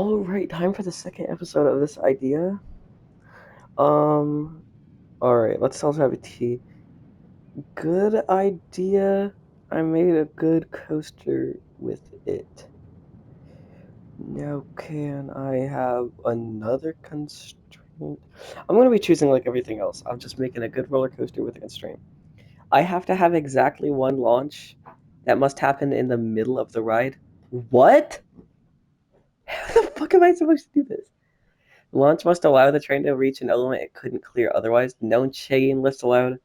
All right, time for the second episode of this idea. Um, all right, let's also have a tea. Good idea. I made a good coaster with it. Now can I have another constraint? I'm gonna be choosing like everything else. I'm just making a good roller coaster with a constraint. I have to have exactly one launch that must happen in the middle of the ride. What? How the fuck am I supposed to do this? Launch must allow the train to reach an element it couldn't clear otherwise. No chain lifts allowed.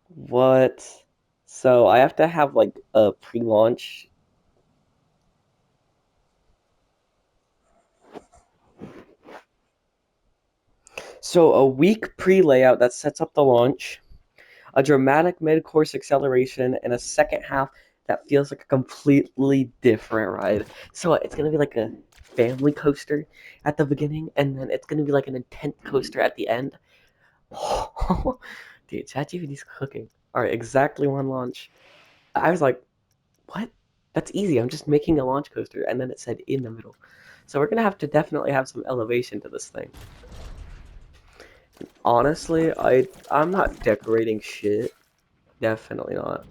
What? So I have to have like a pre-launch. So a weak pre-layout that sets up the launch, a dramatic mid-course acceleration, and a second half that feels like a completely different ride. So it's gonna be like a family coaster at the beginning, and then it's gonna be like an intense coaster at the end. Dude, ChatGPT's cooking. All right, exactly one launch. I was like, what? That's easy. I'm just making a launch coaster. And then it said in the middle. So we're going to have to definitely have some elevation to this thing. Honestly, I'm not decorating shit. Definitely not.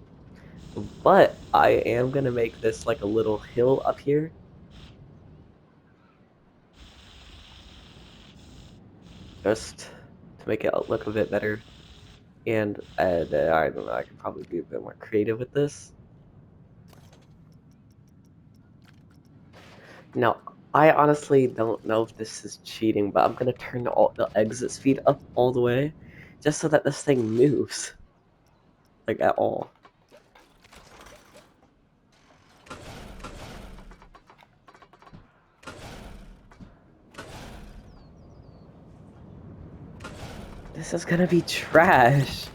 But I am going to make this like a little hill up here. Just to make it look a bit better. And I don't know, I could probably be a bit more creative with this. Now, I honestly don't know if this is cheating, but I'm gonna turn all the exit speed up all the way, just so that this thing moves, like at all. This is gonna be trash.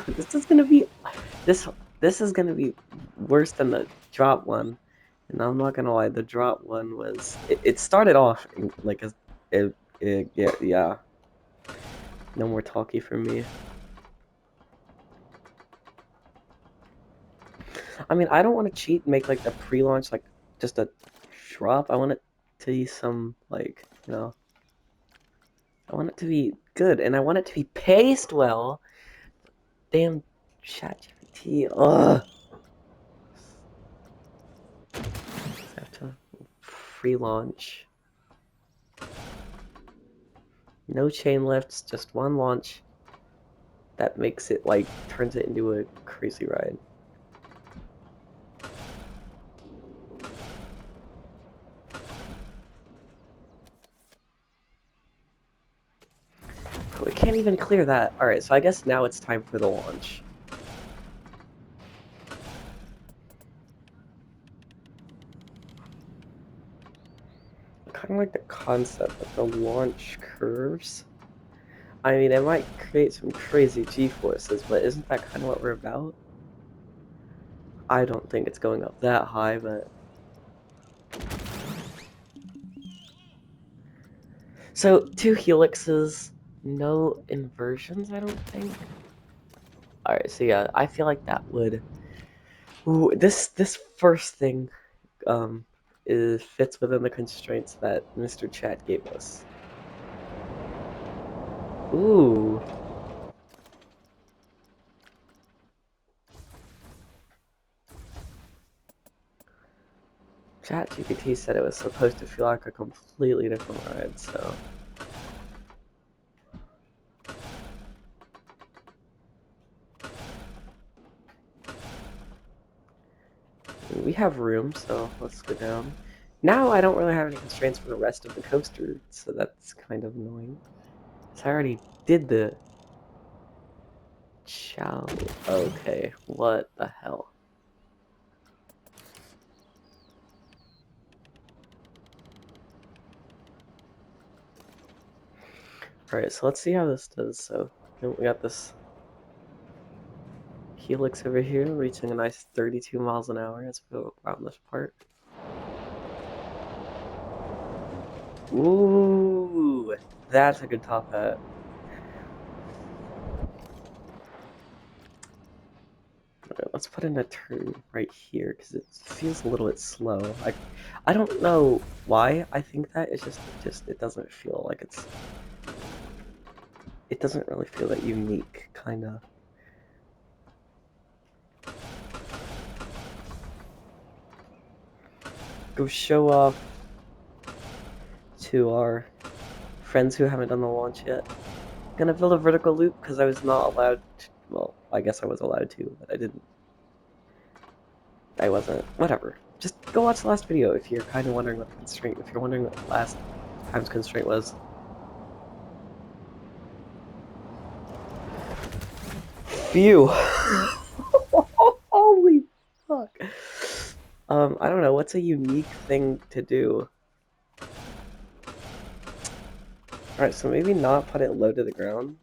this is gonna be this this is gonna be worse than the drop one. And I'm not gonna lie, the drop one was it started off like a yeah. No more talkie from me. I mean, I don't want to cheat and make like the pre-launch like just a drop. I want it to be some like, I want it to be good and I want it to be paced well. Damn ChatGPT. Ugh. I have to pre-launch. No chain lifts, just one launch. That makes it like turns it into a crazy ride. We can't even clear that. Alright, so I guess now it's time for the launch. I kind of like the concept of the launch curves. I mean, it might create some crazy G-forces, but isn't that kind of what we're about? I don't think it's going up that high, but... So, two helixes, no inversions, I don't think? Alright, so yeah, I feel like that would... Ooh, this first thing fits within the constraints that Mr. Chat gave us. Ooh. ChatGPT said it was supposed to feel like a completely different ride, so... We have room, so let's go down. Now I don't really have any constraints for the rest of the coaster, so that's kind of annoying. So I already did the... Chow... Okay, what the hell? Alright, so let's see how this does. So, we got this helix over here, reaching a nice 32 miles an hour. Let's go around this part. Ooh, that's a good top hat. Okay, let's put in a turn right here because it feels a little bit slow. I don't know why I think that. It's just it doesn't feel like it doesn't really feel that unique, kind of. Go show off to our friends who haven't done the launch yet. Gonna build a vertical loop because I was not allowed to, well, I guess I was allowed to, but I didn't. I wasn't. Whatever. Just go watch the last video if you're kind of wondering what the constraint, if you're wondering what last time's constraint was. Phew. Holy fuck. I don't know, what's a unique thing to do? Alright, so maybe not put it low to the ground,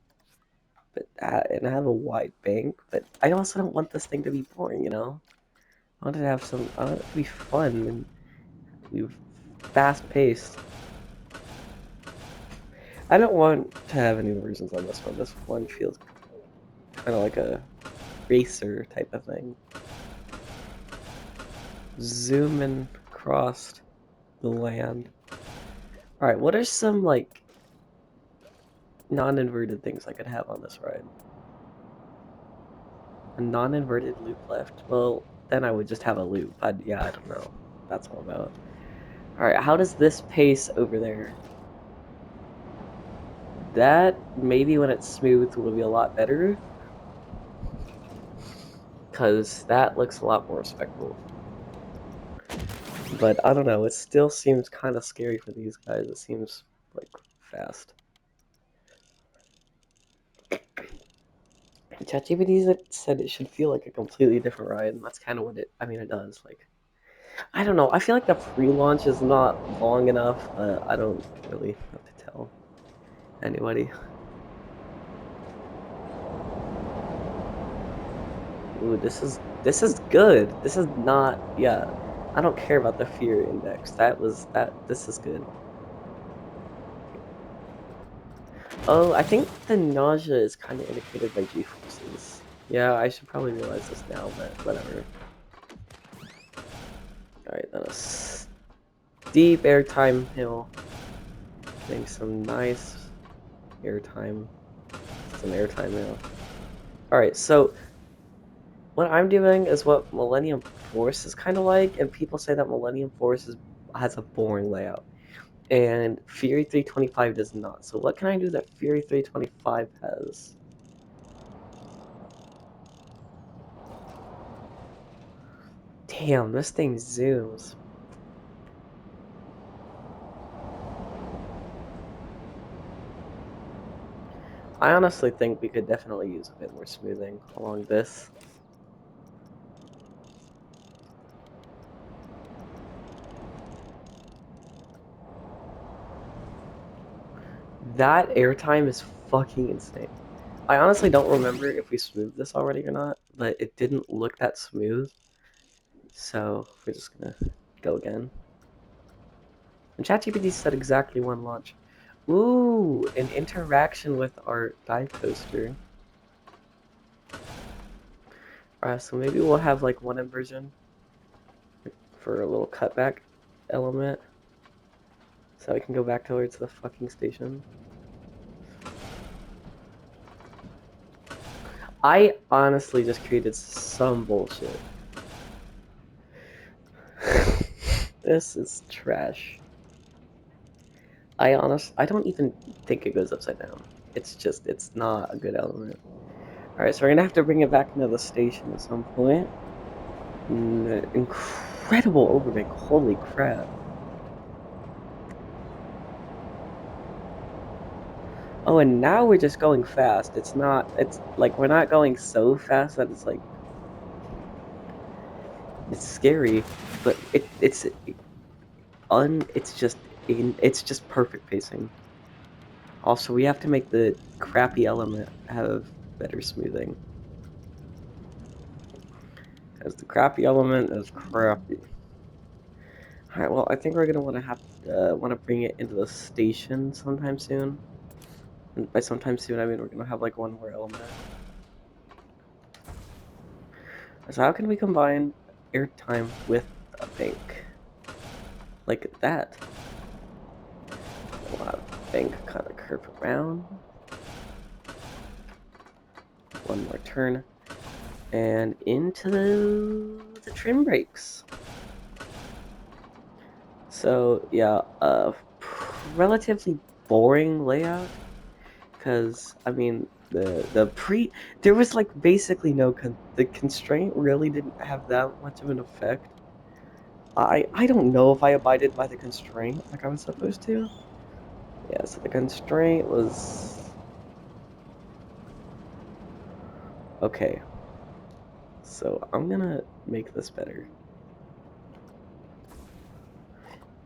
but and have a wide bank, but I also don't want this thing to be boring, you know? I want it to have some, I want it to be fun and be fast paced. I don't want to have any versions on this one. This one feels kind of like a racer type of thing. Zoom in across the land. Alright, what are some, like, non-inverted things I could have on this ride? A non-inverted loop left? Well, then I would just have a loop. Yeah, I don't know. That's all about. Alright, how does this pace over there? That, maybe when it's smooth, will be a lot better. Because that looks a lot more respectable. But I don't know, it still seems kind of scary for these guys. It seems, like, fast. ChatGPT said it should feel like a completely different ride, and that's kind of what it does. Like, I don't know, I feel like the pre-launch is not long enough, but I don't really have to tell anybody. Ooh, this is good. This is not, yeah. I don't care about the fear index. This is good. Oh, I think the nausea is kind of indicated by G-forces. Yeah, I should probably realize this now, but whatever. Alright, then a steep airtime hill. Getting some nice airtime. Some airtime hill. Alright, so what I'm doing is what Millennium Force is kind of like, and people say that Millennium Force has a boring layout. And Fury 325 does not. So what can I do that Fury 325 has? Damn, this thing zooms. I honestly think we could definitely use a bit more smoothing along this. That airtime is fucking insane. I honestly don't remember if we smoothed this already or not, but it didn't look that smooth. So we're just gonna go again. And ChatGPT said exactly one launch. Ooh, an interaction with our dive coaster. So maybe we'll have like one inversion for a little cutback element. So I can go back towards the fucking station. I honestly just created some bullshit. This is trash. I don't even think it goes upside down. It's not a good element. Alright, so we're gonna have to bring it back into the station at some point. Incredible overbank, holy crap. Oh, and now we're just going fast. It's like, we're not going so fast that it's like, it's scary, but it's just perfect pacing. Also, we have to make the crappy element have better smoothing. Because the crappy element is crappy. Alright, well, I think we're gonna wanna bring it into the station sometime soon. And by sometime soon, I mean we're gonna have like one more element. So how can we combine airtime with a bank? Like that. We'll have bank kind of curve around. One more turn. And into the trim brakes. So yeah, relatively boring layout. Because I mean, there was like basically no the constraint really didn't have that much of an effect. I don't know if I abided by the constraint like I was supposed to. Yeah, so the constraint was okay. So I'm gonna make this better.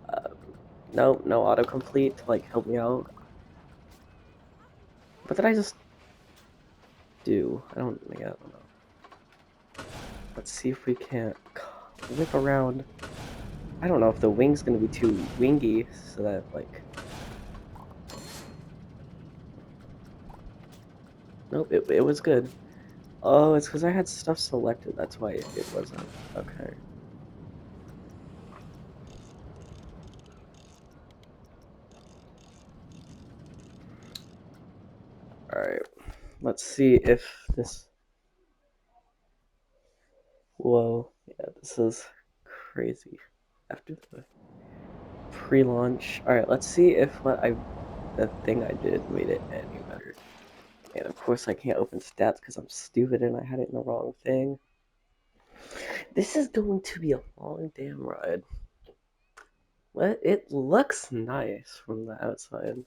Uh, no autocomplete to like help me out. What did I just do? I don't know. Let's see if we can't whip around. I don't know if the wing's gonna be too wingy, so that like. Nope, it was good. Oh, it's because I had stuff selected. That's why it wasn't. Okay. Alright. Let's see if this. Whoa. Yeah, this is crazy. After the pre-launch. Alright, let's see if the thing I did made it any better. And of course I can't open stats because I'm stupid and I had it in the wrong thing. This is going to be a long damn ride. What? It looks nice from the outside.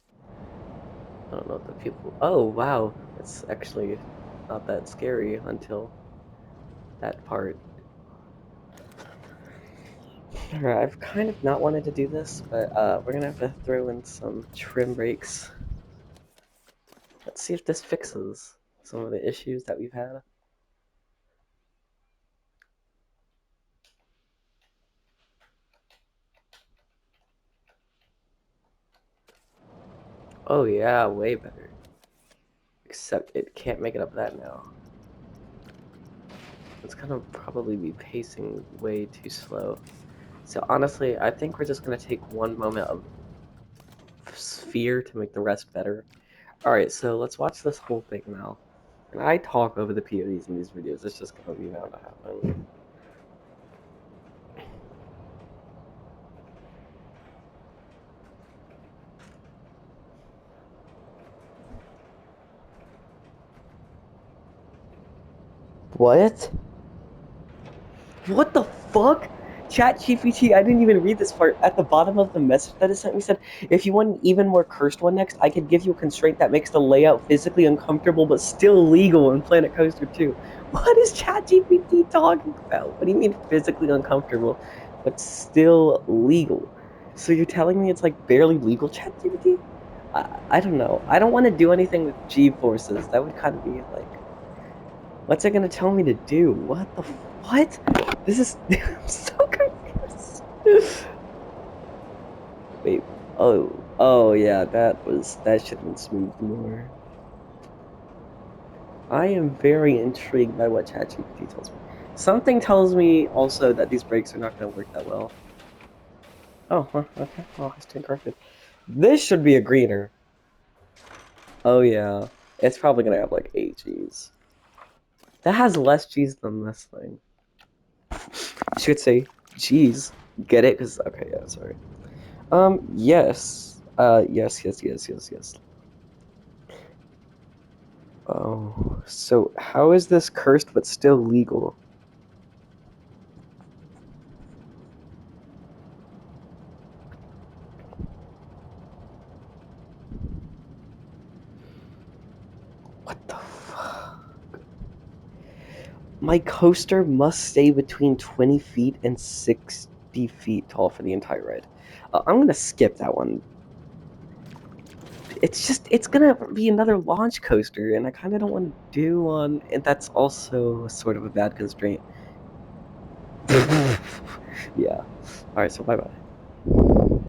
I don't know what the people. Oh wow, it's actually not that scary until that part. Alright, I've kind of not wanted to do this, but we're gonna have to throw in some trim brakes. Let's see if this fixes some of the issues that we've had. Oh yeah, way better. Except it can't make it up that now. It's gonna probably be pacing way too slow. So honestly, I think we're just gonna take one moment of sphere to make the rest better. Alright, so let's watch this whole thing now. And I talk over the POVs in these videos, it's just gonna be bound to happen. What? What the fuck? ChatGPT, I didn't even read this part. At the bottom of the message that it sent me said, if you want an even more cursed one next, I could give you a constraint that makes the layout physically uncomfortable but still legal in Planet Coaster 2. What is ChatGPT talking about? What do you mean physically uncomfortable but still legal? So you're telling me it's like barely legal, ChatGPT? I don't know. I don't want to do anything with G forces. That would kind of be like, what's it gonna tell me to do? What the what? This is I'm so confused. Wait. Oh yeah, that should have been smoothed more. I am very intrigued by what ChatGPT tells me. Something tells me also that these brakes are not gonna work that well. Oh, huh, okay. Well, I stand corrected. This should be a greener. Oh yeah. It's probably gonna have like 8 Gs. That has less Gs than this thing. I should say Gs. Get it? Cause okay, yeah, sorry. Yes. Yes. Oh, so how is this cursed but still legal? What the fuck? My coaster must stay between 20 feet and 60 feet tall for the entire ride. I'm gonna skip that one. It's gonna be another launch coaster, and I kind of don't want to do one. And that's also sort of a bad constraint. Yeah. All right, so bye bye.